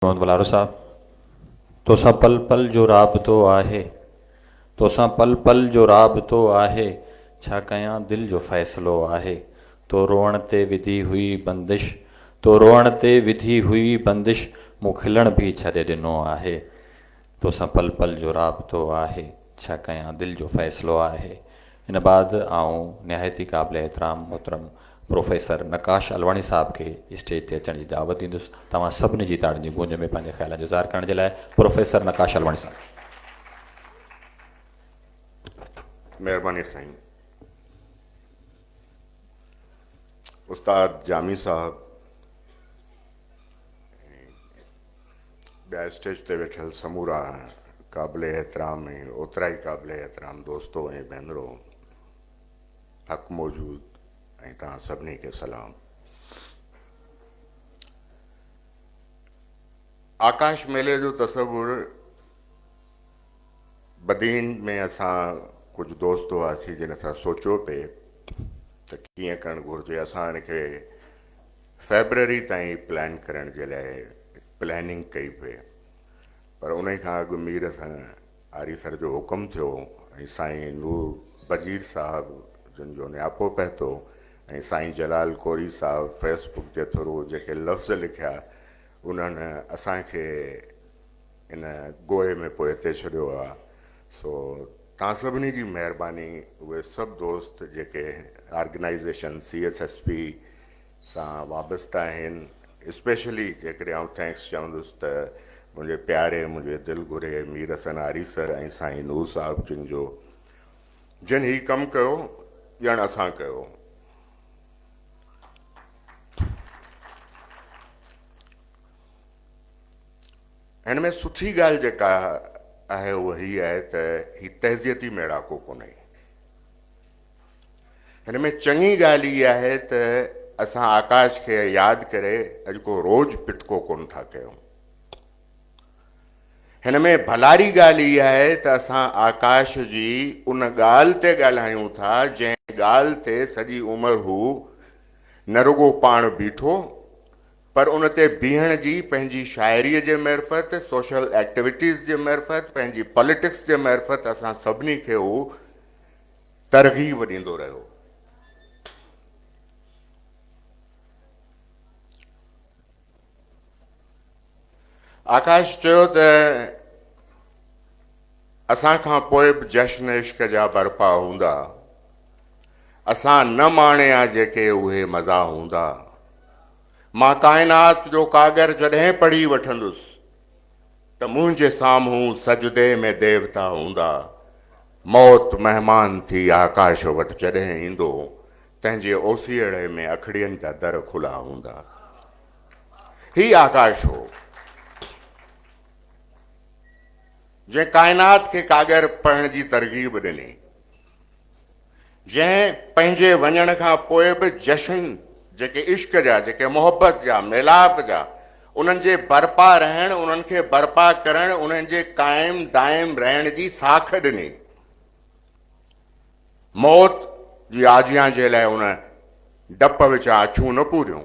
मोहम्मद वलारो साहब। तोसां पल पल जो राबतो आहे, तोसां पल पल जो राबतो आहे, छा कयां दिल जो फ़ैसिलो आहे। तो रोअण ते विधी हुई बंदिश, तो रोअण ते विधी हुई बंदिश, मूं खिलण भी छॾे ॾिनो आहे। तोसां पल पल जो राबतो आहे, छा कयां दिल जो फ़ैसिलो आहे। इन बाद आऊं निहायती क़ाबिल एहतराम मोहतरम प्रोफेसर नकाश अलवाणी साहब के स्टेज ते अचण जी दावत ॾींदुसि। तव्हां सभिनी जी ताड़ियुनि जी गूंज में पंहिंजे ख़्याल जो इज़हार करण जे लाइ प्रोफेसर नकाश अलवाणी साहब। मेहरबानी साईं। उस्ताद जामी साहब, ॿिया स्टेज ते वेठल समूरा क़ाबिल एहतराम ऐं ओतिरा ई क़ाबिल एहतराम दोस्तो ऐं भेनरो, हक़ मौजूद ऐं तव्हां सभिनी खे सलाम। आकाश मेले जो तसवुर बदीन में असां कुझु दोस्त हुआसीं जिन सां सोचियो पिए त कीअं करणु घुरिजे। असां हिनखे फेबररी ताईं प्लान करण जे लाइ प्लैनिंग कई पिए, पर उन खां अॻु मीर सां आरी सर जो हुकुम थियो ऐं साईं नूर बजीर साहब जिन जो नियापो पहुतो ऐं साईं जलाल कोरी साहब फेसबुक जे थ्रू जेके लफ़्ज़ लिखिया उन्हनि असांखे इन गोए में पोइ हिते छॾियो आहे। सो तव्हां सभिनी जी महिरबानी, उहे सभु दोस्त जेके ऑर्गेनाइज़ेशन CSSP सां वाबस्ता आहिनि, स्पेशली जेकॾहिं आउं थैंक्स चवंदुसि त मुंहिंजे प्यारे, मुंहिंजे दिलि घुरे मीर हसन आरी सर ऐं साईं नूर साहब जिन जो जिन ही कमु कयो ॼण असां कयो। हिन में सुठी ॻाल्हि जेका आहे उहा हीअ आहे त ही तहज़ियती मेड़ाको कोन्हे। हिन में चङी ॻाल्हि इहा आहे त असां आकाश खे यादि करे अॼु को रोज़ पिटको कोन था कयूं। हिन में भलारी ॻाल्हि इहा आहे त असां आकाश जी उन ॻाल्हि ते ॻाल्हायूं था जंहिं ॻाल्हि ते सॼी उमिरि हू न रुगो पाण बीठो, पर उन ते बीहण जी पंहिंजी शाइरीअ जे मार्फत, सोशल एक्टिविटीज़ जे मार्फत, पंहिंजी पॉलिटिक्स जे मार्फत असां सभिनी खे हू तरग़ीब ॾींदो रहियो। आकाश चयो त असां खां पोइ बि जश्न इश्क जा बरपा हूंदा, असां न माणिया जेके उहे मज़ा हूंदा। मां काइनात जो कागर जॾहिं पढ़ी वठंदुसि त मुंहिंजे साम्हूं सजदे में देवता हूंदा। मौत महिमान थी आकाश वटि जॾहिं ईंदो, तंहिंजे ओसीअड़े में अखड़ियनि जा दर खुला हूंदा। ही आकाश हो जंहिं काइनात खे कागर पढ़ण जी तरग़ीब ॾिनी, जंहिं पंहिंजे वञण खां पोइ बि जश्न जेके इश्क जा, जेके मोहबत जा, मेलाप जा, उन्हनि जे बरपा रहण, उन्हनि खे बरपा करण, उन्हनि जे क़ाइम दाइम रहण जी साख ॾिनी। मौत जी आजियां जे लाइ उन डप विचां अखियूं न पूरियूं,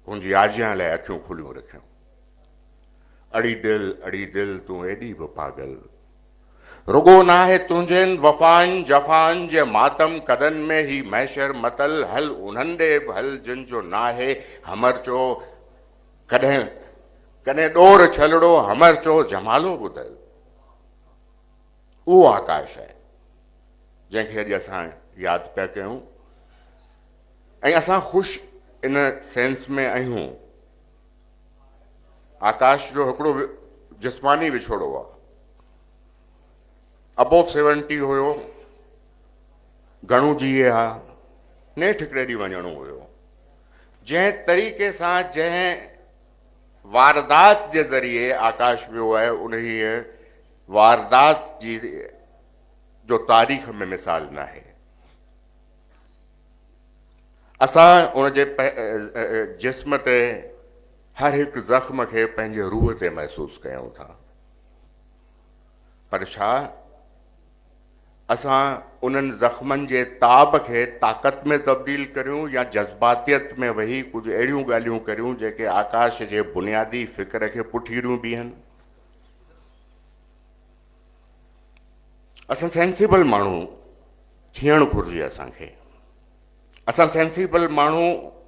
उनजी आजियां लाइ अखियूं खुलियूं रखियूं। अड़ी दिल तूं एॾी बि पागल, रुगो नाहे तुंहिंजनि वफ़ान जफ़ान जे मातम कदनि में ही मैशर मतल। हल उन्हनि ॾे बि हल जिन जो नाहे हमर चो, कॾहिं कॾहिं ॾोर छलड़ो हमर चो जमालो ॿुधल। उहो आकाश आहे जंहिंखे अॼु असां यादि पिया कयूं ऐं असां ख़ुशि इन सेंस में आहियूं। आकाश जो हिकिड़ो जिस्मानी विछोड़ो आहे, अबोव 70 हुयो, घणो जीए हा, नेठि हिकिड़े ॾींहुं वञिणो हुयो। जंहिं तरीक़े सां जंहिं वारदात जे ज़रिए आकाश वियो आहे, उन वारदात जी जो तारीख़ में मिसाल न आहे। असां उनजे जिस्म ते हर हिकु ज़ख़्म खे पंहिंजे रूह ते महसूसु कयूं था, पर छा असां उन्हनि ज़ख़्मनि जे ताब खे ताक़त में तब्दील करियूं या जज़्बातियत में वेही कुझु अहिड़ियूं ॻाल्हियूं करियूं जेके आकाश जे बुनियादी फ़िक्र खे पुठीरियूं बीहनि। असां सेंसिबल माण्हू थियणु घुरिजे असांखे। असां सेंसिबल माण्हू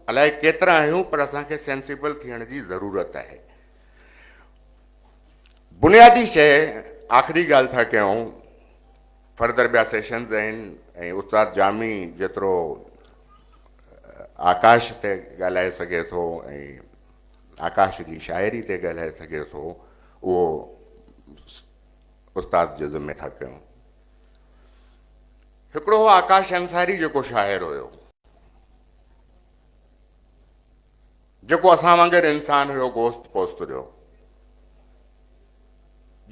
अलाए केतिरा आहियूं, पर असांखे सेंसिबल थियण जी ज़रूरत आहे। बुनियादी शइ आख़िरी ॻाल्हि था कयूं, फर्दर ॿिया सेशन्स आहिनि ऐं उस्ताद जामी जेतिरो आकाश ते ॻाल्हाए सघे थो ऐं आकाश जी शाइरी ते ॻाल्हाए सघे थो, उहो उस्ताद जे ज़िम्मे था कयूं। हिकिड़ो हो आकाश अंसारी जेको शाइर हुयो, जेको असां वांगुरु इंसान हुयो, गोश्त पोस्त हुयो,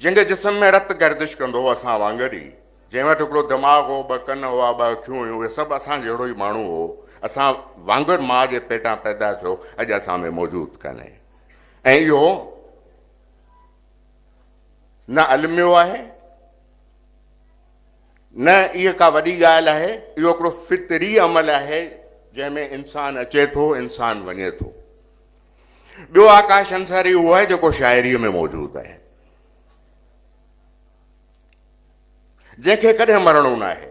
जंहिंजे जिस्म में रत गर्दिश कंदो हो असां वांगुरु ई, जंहिं वटि हिकिड़ो दिमाग़ हो, ॿ कन हुआ, ॿ अखियूं हुयूं, उहे सभु असां जहिड़ो ई माण्हू हो। असां वांगुरु माउ जे पेटां पैदा थियो, अॼु असां में मौजूदु कान्हे। ऐं इहो न अलमियो आहे, न इहा का वॾी ॻाल्हि आहे, इहो हिकिड़ो फितरी अमल आहे जंहिंमें इंसान अचे थो, इंसान वञे थो। ॿियो आकाश अंसारी उहो आहे जेको शाइरीअ में मौजूदु आहे, जंहिंखे कॾहिं मरणो न आहे,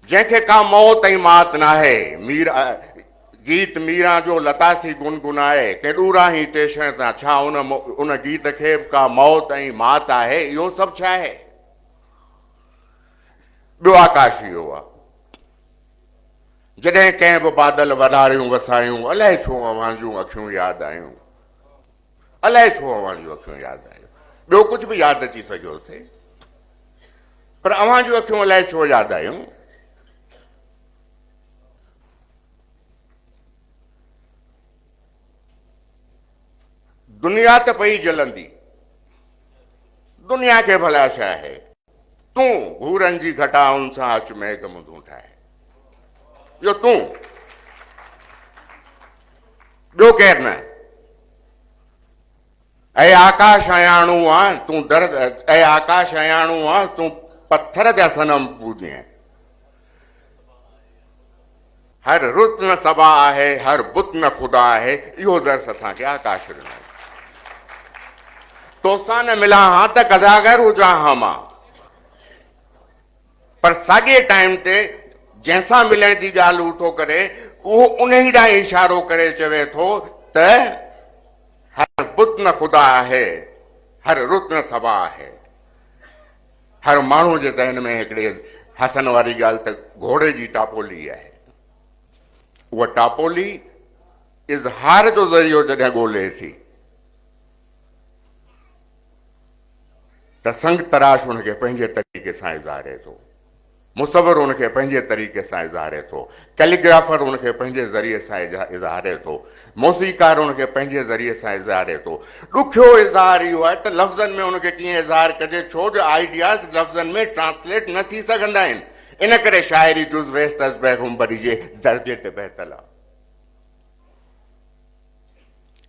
जंहिंखे का मौत ऐं मात न आहे। गीत मीरा जो लता थी गुनगुनाए के ॾूरा ई टेशन तां, छा उन गीत खे का मौत ऐं मात आहे? इहो सभु छा आहे? ॿियो आकाश इहो आहे, जॾहिं कंहिं बि बादल वधारियूं वसायूं, अलाए छो अव्हां जूं अखियूं यादि आयूं, अलाए छो अव्हां जूं अखियूं यादि आयूं। ॿियो कुझु बि यादि अची सघियो थिए, पर अव्हां जूं अखियूं अलाए छो यादि आयूं। दुनिया त पई जलंदी, दुनिया खे भला छा आहे? तूं घूरनि जी घटाउनि सां अच मेघ मुंदूं ठाहे, इहो तूं, ॿियो केरु न। ऐं आकाश अयाणू आहे तूं दर्द, ऐं आकाश अयाणू आहे तूं पत्थर जा सनम पूॼे। हर रुत न सबा आहे, हर बुत न ख़ुदा आहे, इहो दर्स असांखे आकाश ॾिनो। तोसां न मिला हा त गज़ागर हुजां हा मां, पर साॻिए टाइम ते जंहिंसां मिलण जी ॻाल्हि उठो करे, उहो उन ई ॾांहुं इशारो करे चवे थो त हर बुत न ख़ुदा आहे, हर रुत न सबा आहे। हर माण्हू जे ज़हन में हिकिड़े हसन वारी ॻाल्हि त घोड़े जी टापोली आहे। उहा टापोली इज़हार जो ज़रियो जॾहिं ॻोल्हे थी त संग तराश उनखे पंहिंजे तरीक़े सां इज़हारे थो, मुसवर उनखे पंहिंजे तरीक़े सां इज़हारे थो, कैलीग्राफर उनखे पंहिंजे ज़रिए सां इज़हारे थो, मौसीकार उनखे पंहिंजे ज़रिए सां इज़हारे थो। ॾुखियो इज़हार इहो आहे त लफ़्ज़नि में उनखे कीअं इज़हार कजे, छो जो आइडियाज़ लफ़्ज़नि में ट्रांसलेट न थी सघंदा आहिनि। इन करे शाइरी जुज़ वेस्तस पैगुंबरी जे दर्जे ते बहतल आहे।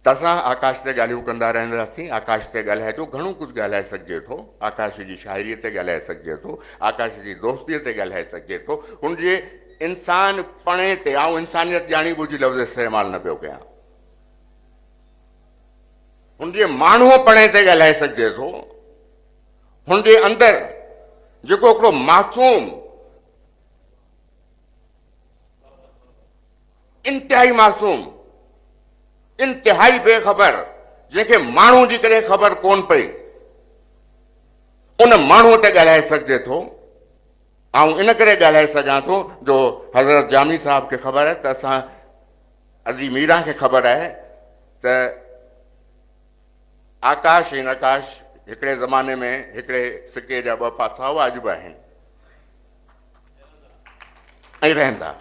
त असां आकाश ते ॻाल्हियूं कंदा रहंदासीं। आकाश ते ॻाल्हाइजो, घणो कुझु ॻाल्हाए सघिजे थो, आकाश जी शाइरीअ ते ॻाल्हाए सघिजे थो, आकाश जी दोस्तीअ ते ॻाल्हाए सघिजे थो, हुनजे इंसान पणे ते। ऐं इंसानियत ॼाणी बुझी लफ़्ज़ इस्तेमालु न पियो कयां, हुनजे माण्हूअ पणे ते ॻाल्हाए सघिजे थो, हुनजे अंदरि जेको हिकिड़ो मासूम, इंतिहाई मासूम, इंतिहाई बेख़बर, जंहिंखे माण्हू जी करे ख़बर कोन पई, उन माण्हूअ ते ॻाल्हाए सघिजे थो। ऐं इन करे ॻाल्हाए सघां थो जो हज़रत जामी साहब खे ख़बर आहे त असां अज़ी मीरा खे ख़बर आहे त आकाश ऐं नकाश हिकिड़े ज़माने में हिकिड़े सिके जा ॿ पासा हुआ, अॼु बि आहिनि ऐं रहंदा।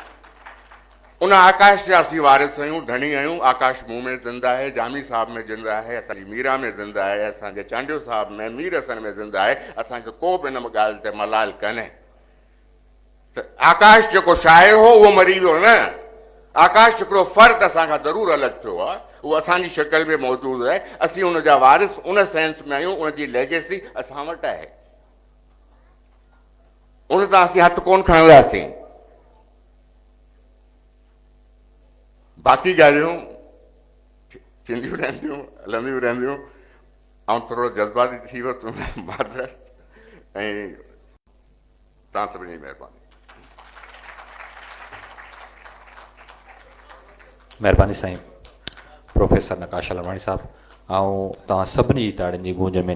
उन आकाश जा असीं वारिस आहियूं, धणी आहियूं। आकाश मूं में ज़िंदा आहे, जामी साहब में ज़िंदा आहे, असांजी मीरा में ज़िंदा आहे, असांजे चांडियो साहब में, मीर हसन में ज़िंदा आहे। असांखे को बि इन ॻाल्हि ते मलाल कान्हे त आकाश जेको शाइर हो उहो मरी वियो न। आकाश हिकिड़ो फ़र्क़ु असांखां ज़रूरु अलॻि थियो आहे, उहो असांजी शिकिल में मौजूदु आहे। असीं उनजा वारिस उन सेंस में आहियूं, उनजी लेगेसी असां वटि आहे। उन तां असीं हथु कोन खणण वियासीं। बाक़ी ॻाल्हियूं थींदियूं रहंदियूं, हलंदियूं रहंदियूं। ऐं थोरो जज़्बाती थी वियो माज़रत, ऐं तव्हां सभिनी जी महिरबानी। महिरबानी साईं प्रोफेसर नकाश लालवाणी साहब। ऐं तव्हां सभिनी जी ताड़ियुनि जी गूंज में